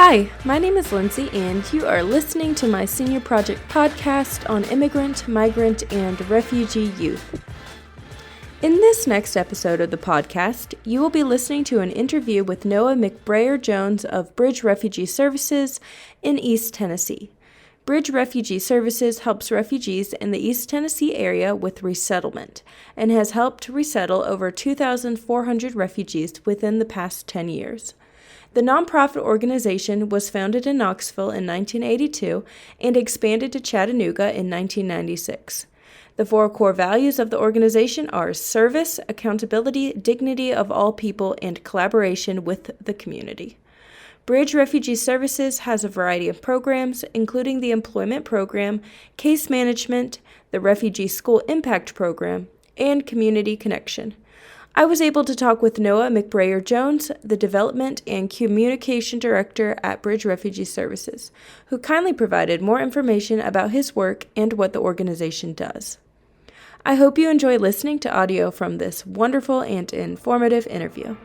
Hi, my name is Lindsay, and you are listening to my senior project podcast on immigrant, migrant, and refugee youth. In this next episode of the podcast, you will be listening to an interview with Noah McBrayer Jones of Bridge Refugee Services in East Tennessee. Bridge Refugee Services helps refugees in the East Tennessee area with resettlement and has helped resettle over 2,400 refugees within the past 10 years. The nonprofit organization was founded in Knoxville in 1982 and expanded to Chattanooga in 1996. The four core values of the organization are service, accountability, dignity of all people, and collaboration with the community. Bridge Refugee Services has a variety of programs, including the Employment Program, Case Management, the Refugee School Impact Program, and Community Connection. I was able to talk with Noah McBrayer Jones, the Development and Communication Director at Bridge Refugee Services, who kindly provided more information about his work and what the organization does. I hope you enjoy listening to audio from this wonderful and informative interview.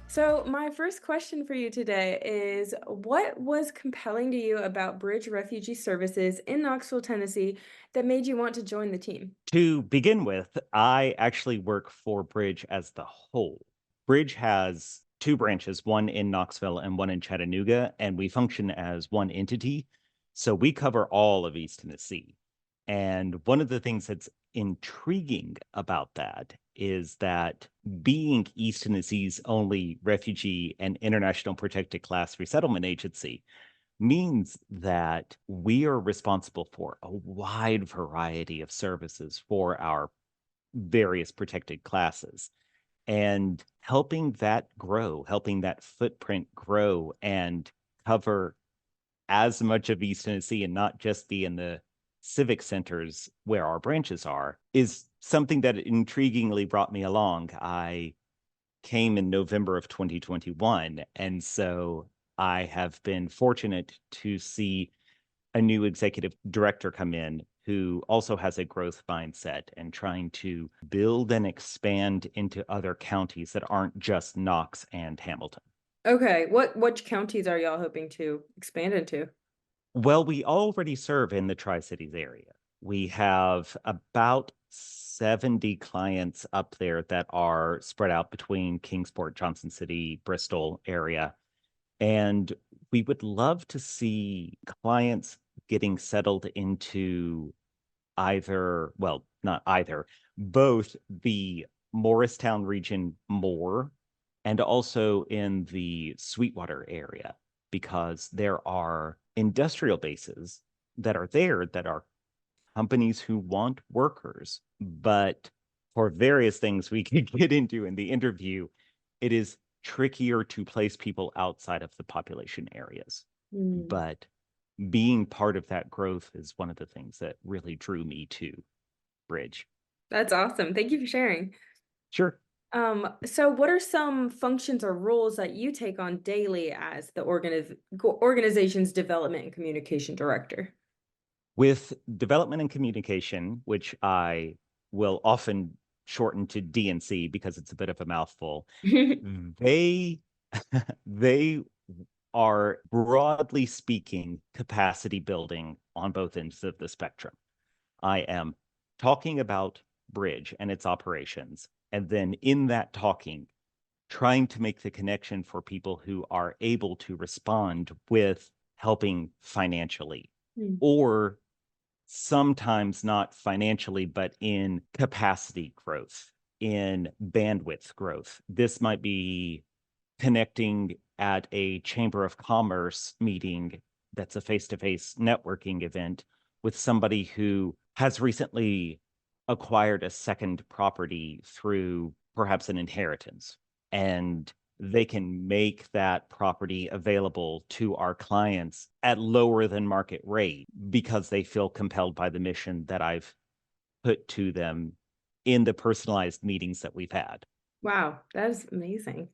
So my first question for you today is, what was compelling to you about Bridge Refugee Services in Knoxville, Tennessee, that made you want to join the team? To begin with, I actually work for Bridge as the whole. Bridge has two branches, one in Knoxville and one in Chattanooga, and we function as one entity. So we cover all of East Tennessee. And one of the things that's intriguing about that is that being East Tennessee's only refugee and international protected class resettlement agency means that we are responsible for a wide variety of services for our various protected classes. And helping that grow, helping that footprint grow and cover as much of East Tennessee and not just be in the civic centers where our branches are, is something that intriguingly brought me along. I came in November of 2021, and so I have been fortunate to see a new executive director come in who also has a growth mindset and trying to build and expand into other counties that aren't just Knox and Hamilton. Okay, which counties are y'all hoping to expand into? Well, we already serve in the Tri-Cities area. We have about 70 clients up there that are spread out between Kingsport, Johnson City, Bristol area. And we would love to see clients getting settled into either, well, not either, both the Morristown region more and also in the Sweetwater area, because there are industrial bases that are there that are companies who want workers, but for various things we could get into in the interview, it is trickier to place people outside of the population areas. But being part of that growth is one of the things that really drew me to Bridge. That's awesome. Thank you for sharing. Sure. So what are some functions or roles that you take on daily as the organization's development and communication director? With development and communication, which I will often shorten to DNC because it's a bit of a mouthful, they they are, broadly speaking, capacity building on both ends of the spectrum. I am talking about Bridge and its operations, and then in that talking, trying to make the connection for people who are able to respond with helping financially, or sometimes not financially, but in capacity growth, in bandwidth growth. This might be connecting at a Chamber of Commerce meeting that's a face-to-face networking event with somebody who has recently acquired a second property through perhaps an inheritance, and they can make that property available to our clients at lower than market rate because they feel compelled by the mission that I've put to them in the personalized meetings that we've had. Wow, that is amazing.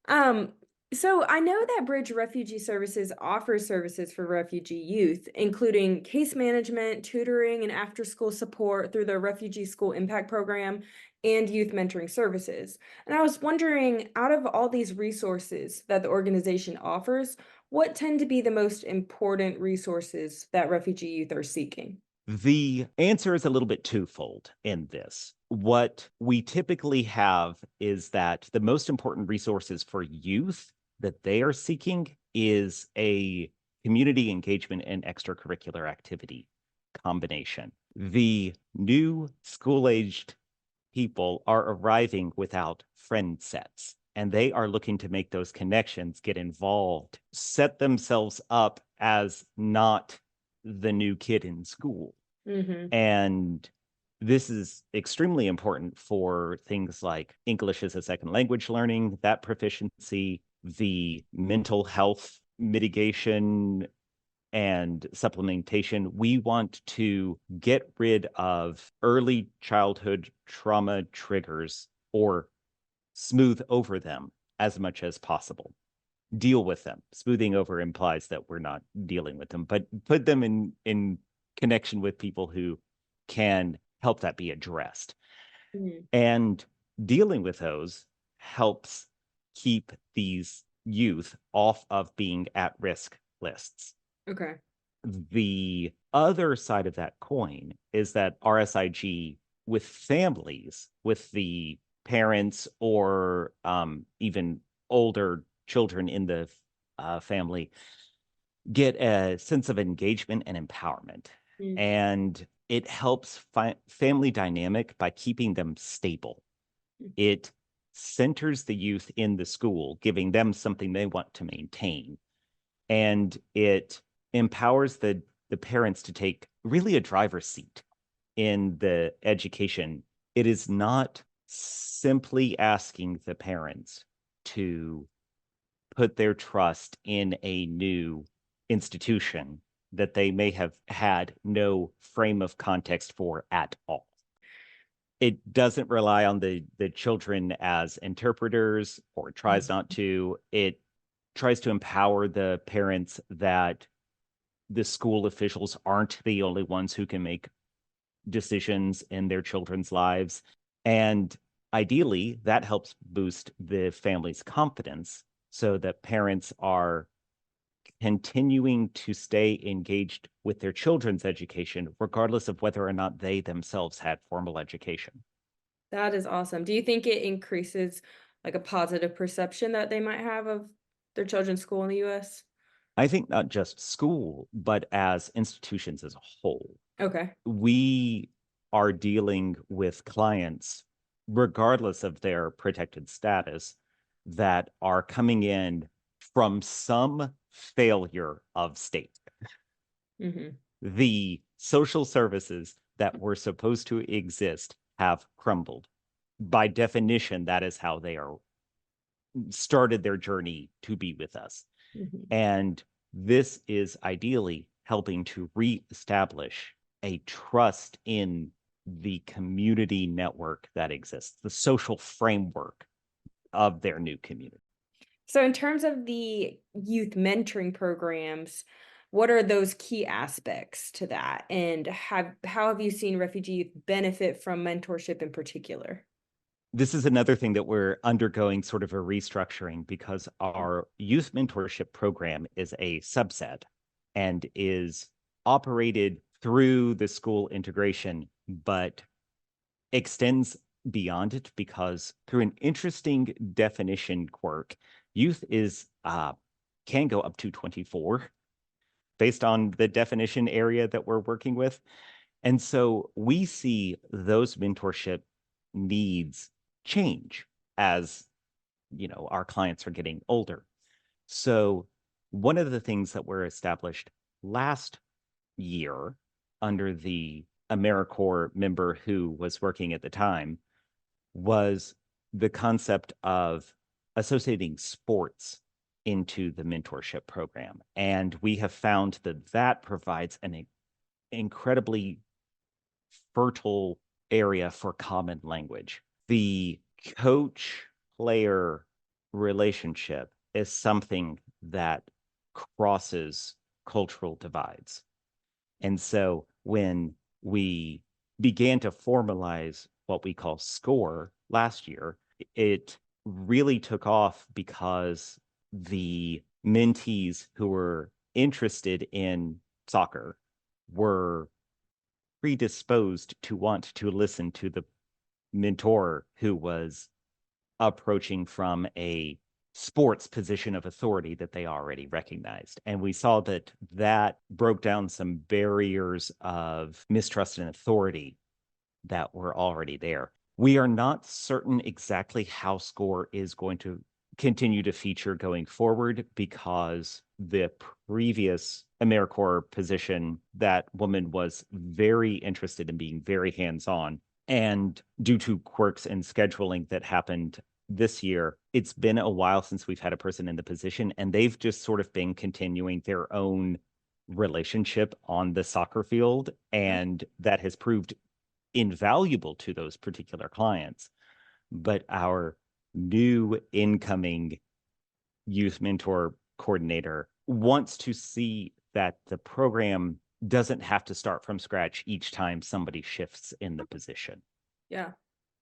Um, So I know that Bridge Refugee Services offers services for refugee youth, including case management, tutoring, and after-school support through the Refugee School Impact Program and youth mentoring services. And I was wondering, out of all these resources that the organization offers, what tend to be the most important resources that refugee youth are seeking? The answer is a little bit twofold in this. What we typically have is that the most important resources for youth that they are seeking is a community engagement and extracurricular activity combination. The new school-aged people are arriving without friend sets, and they are looking to make those connections, get involved, set themselves up as not the new kid in school. Mm-hmm. And this is extremely important for things like English as a second language learning, that proficiency, the mental health mitigation and supplementation. We want to get rid of early childhood trauma triggers or smooth over them as much as possible. Deal with them. Smoothing over implies that we're not dealing with them, but put them in connection with people who can help that be addressed. Mm-hmm. And dealing with those helps keep these youth off of being at risk lists. Okay. The other side of that coin is that RSIG with families, with the parents or even older children in the family, get a sense of engagement and empowerment. Mm. And it helps family dynamic by keeping them stable. It centers the youth in the school, giving them something they want to maintain. And it empowers the parents to take really a driver's seat in the education. It is not simply asking the parents to put their trust in a new institution that they may have had no frame of context for at all. It doesn't rely on the children as interpreters, or tries not to. It tries to empower the parents that the school officials aren't the only ones who can make decisions in their children's lives. And ideally, that helps boost the family's confidence so that parents are continuing to stay engaged with their children's education, regardless of whether or not they themselves had formal education. That is awesome. Do you think it increases like a positive perception that they might have of their children's school in the US? I think not just school, but as institutions as a whole. Okay. We are dealing with clients, regardless of their protected status, that are coming in from some failure of state. Mm-hmm. The social services that were supposed to exist have crumbled. By definition, that is how they are started their journey to be with us. Mm-hmm. And this is ideally helping to reestablish a trust in the community network that exists, the social framework of their new community. So in terms of the youth mentoring programs, what are those key aspects to that? And how have you seen refugee youth benefit from mentorship in particular? This is another thing that we're undergoing sort of a restructuring, because our youth mentorship program is a subset and is operated through the school integration, but extends beyond it, because through an interesting definition quirk, youth is can go up to 24 based on the definition area that we're working with. And so we see those mentorship needs change as, our clients are getting older. So one of the things that were established last year under the AmeriCorps member who was working at the time was the concept of associating sports into the mentorship program. And we have found that that provides an incredibly fertile area for common language. The coach player relationship is something that crosses cultural divides. And so when we began to formalize what we call SCORE last year, it really took off because the mentees who were interested in soccer were predisposed to want to listen to the mentor who was approaching from a sports position of authority that they already recognized. And we saw that that broke down some barriers of mistrust and authority that were already there. We are not certain exactly how SCORE is going to continue to feature going forward because the previous AmeriCorps position, that woman was very interested in being very hands-on. And due to quirks in scheduling that happened this year, it's been a while since we've had a person in the position, and they've just sort of been continuing their own relationship on the soccer field, and that has proved invaluable to those particular clients. But our new incoming youth mentor coordinator wants to see that the program doesn't have to start from scratch each time somebody shifts in the position. Yeah.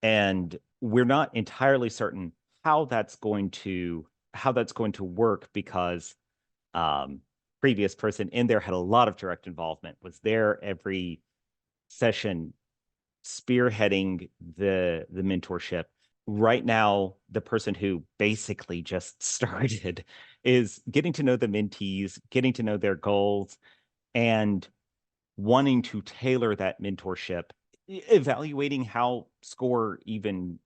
And we're not entirely certain how that's going to work because previous person in there had a lot of direct involvement, was there every session spearheading the mentorship. Right now, the person who basically just started is getting to know the mentees, getting to know their goals, and wanting to tailor that mentorship, evaluating how SCORE even,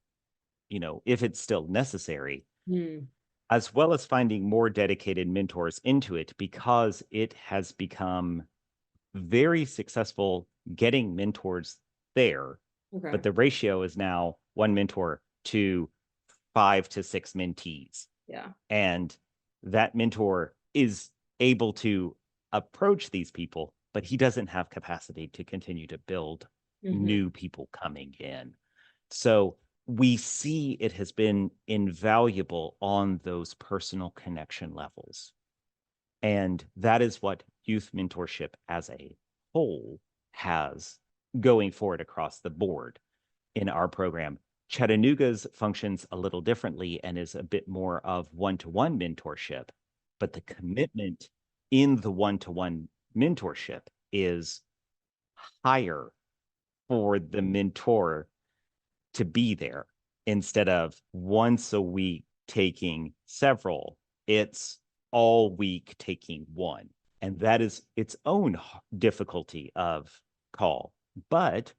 if it's still necessary, as well as finding more dedicated mentors into it, because it has become very successful getting mentors there. Okay. But the ratio is now one mentor to 5 to 6 mentees. Yeah. And that mentor is able to approach these people, but he doesn't have capacity to continue to build new people coming in. So we see it has been invaluable on those personal connection levels. And that is what youth mentorship as a whole has going forward across the board in our program. Chattanooga's functions a little differently and is a bit more of one-to-one mentorship, but the commitment in the one-to-one mentorship is higher for the mentor to be there instead of once a week taking several. It's all week taking one. And that is its own difficulty of call. But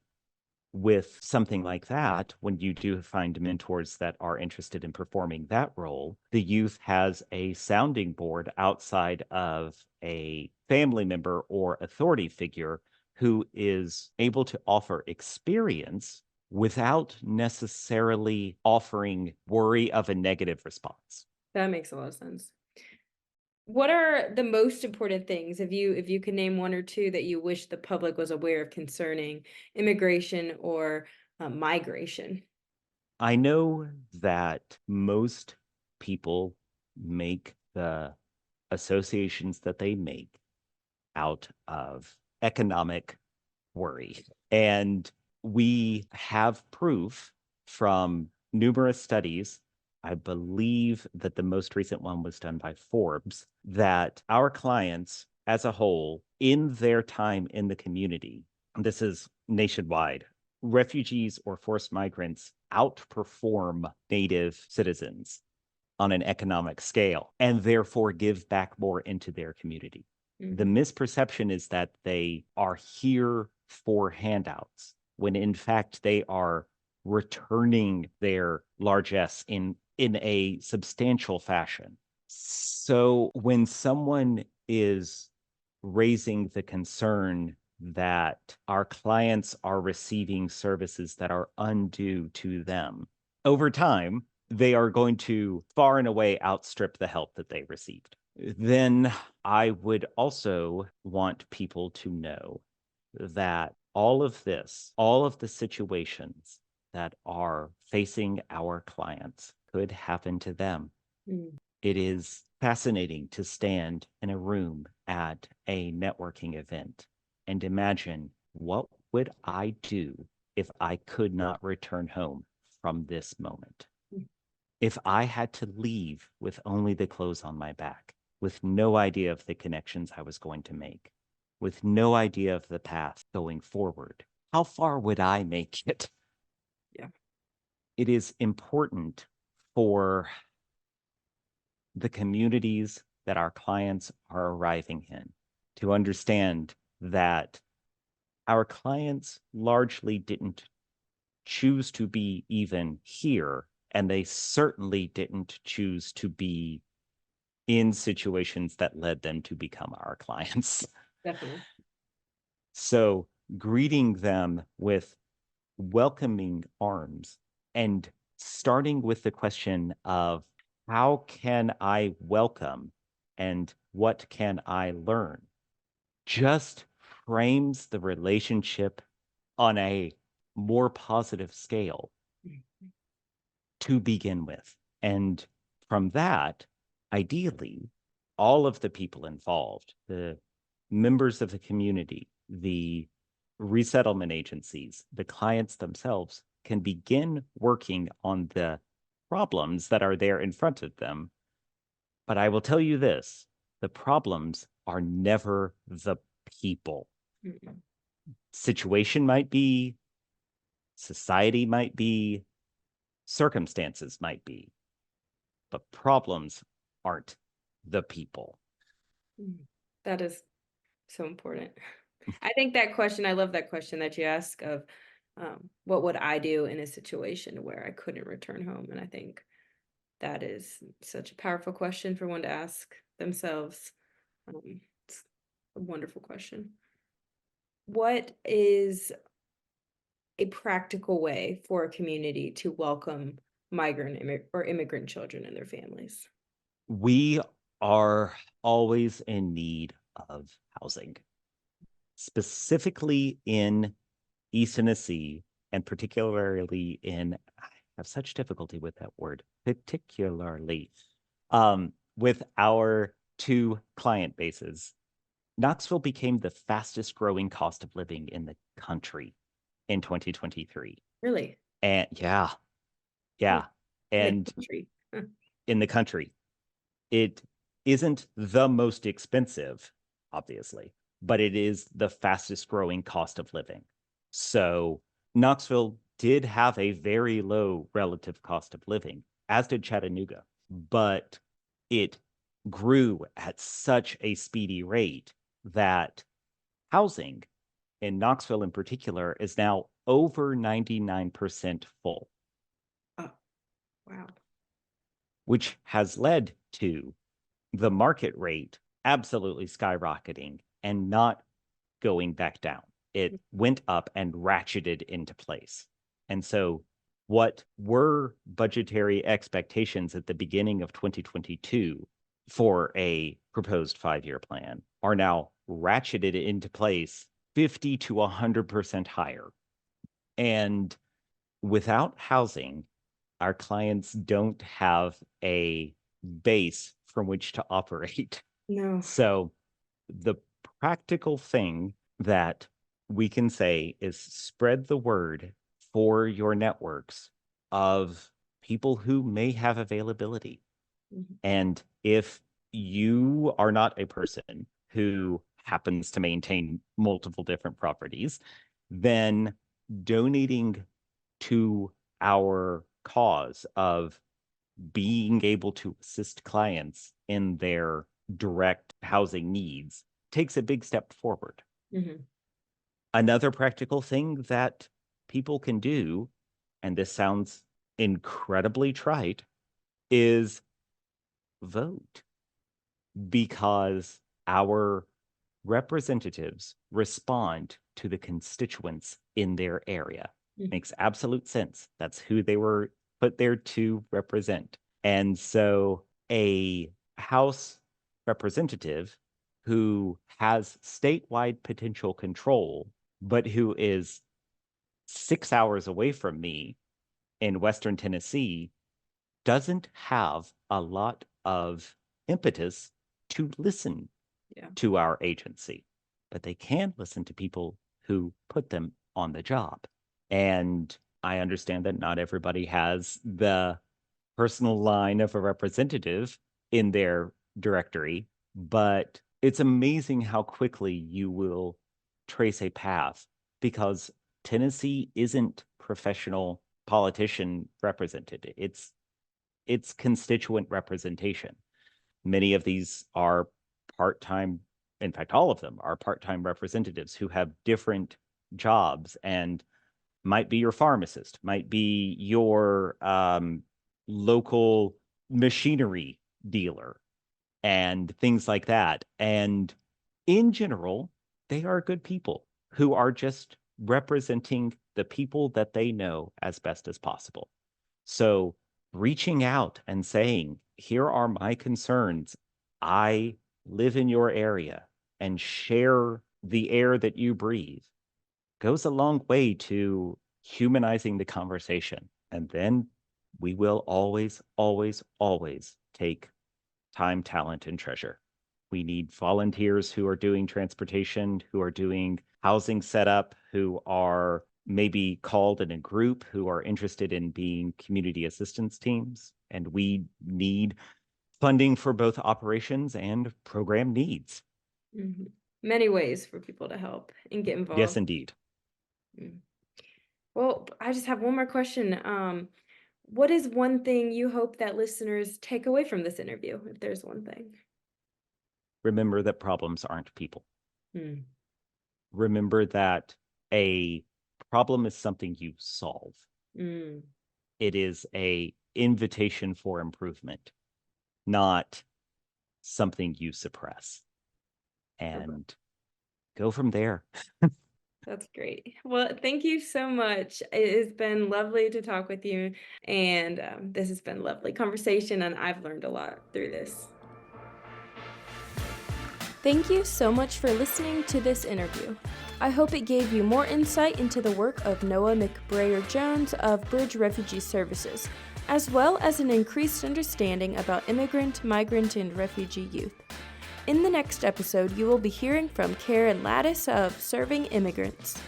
with something like that, when you do find mentors that are interested in performing that role, the youth has a sounding board outside of a family member or authority figure who is able to offer experience without necessarily offering worry of a negative response. That makes a lot of sense. What are the most important things, if you could name one or two, that you wish the public was aware of concerning immigration or migration? I know that most people make the associations that they make out of economic worry. And we have proof from numerous studies. I believe that the most recent one was done by Forbes, that our clients as a whole, in their time in the community, this is nationwide, refugees or forced migrants outperform native citizens on an economic scale and therefore give back more into their community. The misperception is that they are here for handouts, when in fact they are returning their largesse in a substantial fashion. So when someone is raising the concern that our clients are receiving services that are undue to them, over time, they are going to far and away outstrip the help that they received. Then I would also want people to know that all of this, all of the situations that are facing our clients could happen to them. It is fascinating to stand in a room at a networking event and imagine, what would I do if I could not return home from this moment? If I had to leave with only the clothes on my back, with no idea of the connections I was going to make, with no idea of the path going forward, how far would I make it? Yeah. It is important for the communities that our clients are arriving in to understand that our clients largely didn't choose to be even here, and they certainly didn't choose to be in situations that led them to become our clients. Definitely. So greeting them with welcoming arms and starting with the question of, how can I welcome and what can I learn, just frames the relationship on a more positive scale to begin with. And from that, ideally, all of the people involved, the members of the community, the resettlement agencies, the clients themselves, can begin working on the problems that are there in front of them. But I will tell you this, the problems are never the people. Mm-mm. Situation might be, society might be, circumstances might be, but problems aren't the people. That is so important. I think that question, I love that question that you ask of what would I do in a situation where I couldn't return home? And I think that is such a powerful question for one to ask themselves. It's a wonderful question. What is a practical way for a community to welcome or immigrant children and their families? We are always in need of housing, specifically in East Tennessee, and particularly in, I have such difficulty with that word, particularly with our two client bases. Knoxville became the fastest growing cost of living in the country in 2023. Really? And yeah. In the And country. in the country, it isn't the most expensive, obviously, but it is the fastest growing cost of living. So Knoxville did have a very low relative cost of living, as did Chattanooga, but it grew at such a speedy rate that housing in Knoxville in particular is now over 99% full. Oh, wow. Which has led to the market rate absolutely skyrocketing and not going back down. It went up and ratcheted into place. And so what were budgetary expectations at the beginning of 2022 for a proposed 5-year plan are now ratcheted into place 50 to 100% higher. And without housing, our clients don't have a base from which to operate. No. So the practical thing that we can say is spread the word for your networks of people who may have availability. Mhm. And if you are not a person who happens to maintain multiple different properties, then donating to our cause of being able to assist clients in their direct housing needs takes a big step forward. Mhm. Another practical thing that people can do, and this sounds incredibly trite, is vote, because our representatives respond to the constituents in their area. Makes absolute sense. That's who they were put there to represent. And so a House representative who has statewide potential control, but who is 6 hours away from me in Western Tennessee, doesn't have a lot of impetus to listen to our agency, but they can listen to people who put them on the job. And I understand that not everybody has the personal line of a representative in their directory, but it's amazing how quickly you will trace a path, because Tennessee isn't professional politician represented. It's constituent representation. Many of these are part-time, in fact, all of them are part-time representatives who have different jobs and might be your pharmacist, might be your local machinery dealer and things like that. And in general, they are good people who are just representing the people that they know as best as possible. So reaching out and saying, here are my concerns. I live in your area and share the air that you breathe goes a long way to humanizing the conversation. And then we will always, always, always take time, talent, and treasure. We need volunteers who are doing transportation, who are doing housing setup, who are maybe called in a group, who are interested in being community assistance teams. And we need funding for both operations and program needs. Mm-hmm. Many ways for people to help and get involved. Yes, indeed. Well, I just have one more question. What is one thing you hope that listeners take away from this interview, if there's one thing? Remember that problems aren't people. Hmm. Remember that a problem is something you solve. It is an invitation for improvement, not something you suppress. And go from there. That's great. Well, thank you so much. It has been lovely to talk with you, and this has been a lovely conversation, and I've learned a lot through this. Thank you so much for listening to this interview. I hope it gave you more insight into the work of Noah McBrayer Jones of Bridge Refugee Services, as well as an increased understanding about immigrant, migrant, and refugee youth. In the next episode, you will be hearing from Karen Lattis of Serving Immigrants.